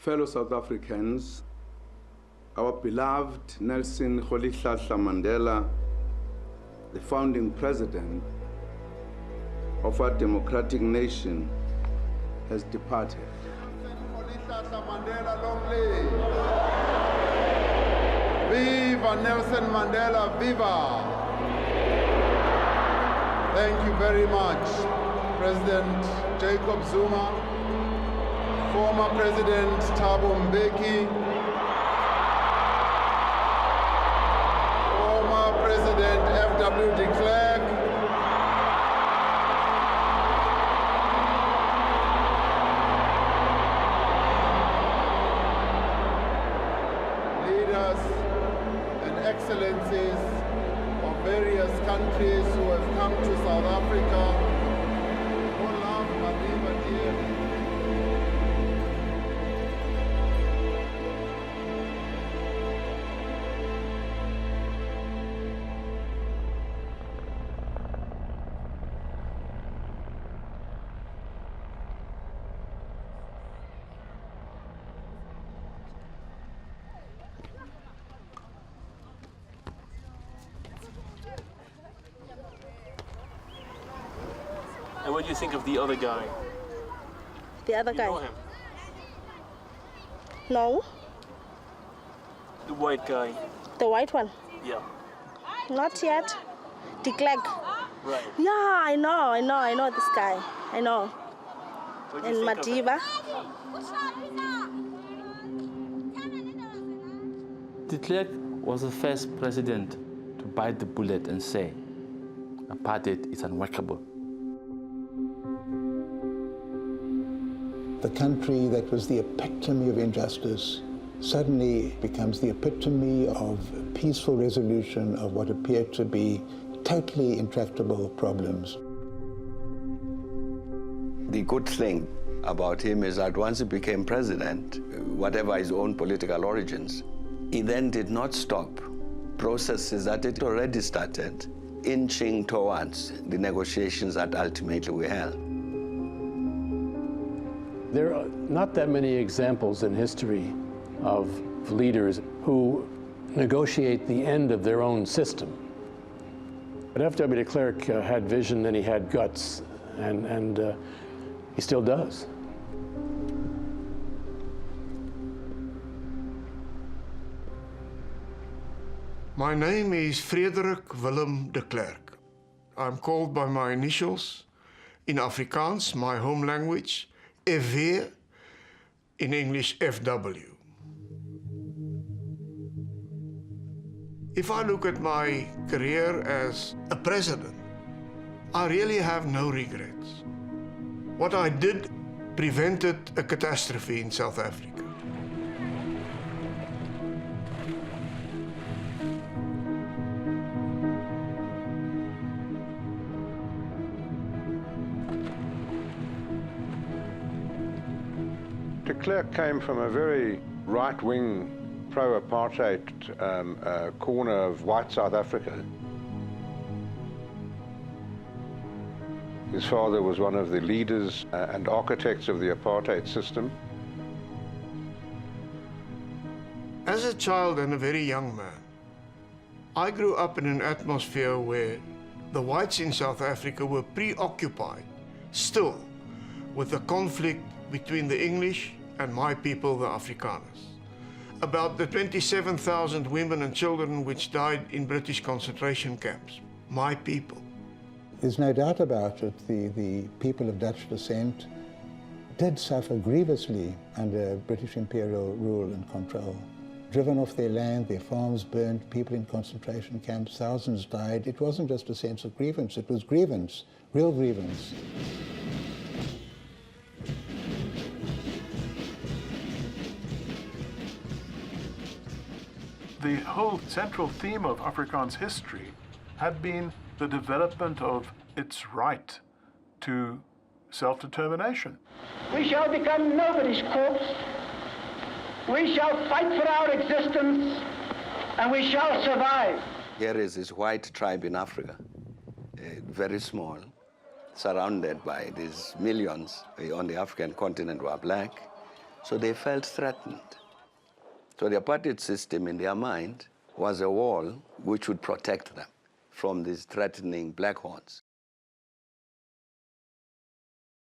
fellow South Africans, our beloved Nelson Rolihlahla Mandela, the founding president of our democratic nation, has departed. Rolihlahla Mandela, long live! Viva Nelson Mandela, viva! Thank you very much, President Jacob Zuma, former President Thabo Mbeki, former President F.W. de Klerk, leaders and excellencies of various countries who have come to South Africa, who love Madiba dearly. And what do you think of the other guy? The other guy? You know him? No. The white guy? The white one? Yeah. Not yet. De Klerk. Right. Yeah, I know this guy. I know. What do And you think of him? Madiba. De Klerk was the first president to bite the bullet and say, apartheid is unworkable. The country that was the epitome of injustice suddenly becomes the epitome of peaceful resolution of what appeared to be totally intractable problems. The good thing about him is that once he became president, whatever his own political origins, he then did not stop processes that had already started, inching towards the negotiations that ultimately were held. There are not that many examples in history of leaders who negotiate the end of their own system. But F.W. de Klerk had vision and he had guts, and he still does. My name is Frederik Willem de Klerk. I'm called by my initials, in Afrikaans, my home language, FW, in English, FW. If I look at my career as a president, I really have no regrets. What I did prevented a catastrophe in South Africa. De Klerk came from a very right-wing, pro-apartheid corner of white South Africa. His father was one of the leaders and architects of the apartheid system. As a child and a very young man, I grew up in an atmosphere where the whites in South Africa were preoccupied still with the conflict between the English and my people, the Afrikaners. About the 27,000 women and children which died in British concentration camps, my people. There's no doubt about it, the people of Dutch descent did suffer grievously under British imperial rule and control. Driven off their land, their farms burned, people in concentration camps, thousands died. It wasn't just a sense of grievance, it was grievance, real grievance. The whole central theme of Afrikaans history had been the development of its right to self-determination. We shall become nobody's corpse. We shall fight for our existence, and we shall survive. Here is this white tribe in Africa, very small, surrounded by these millions on the African continent who are black, So they felt threatened. So the apartheid system in their mind was a wall which would protect them from these threatening black horns.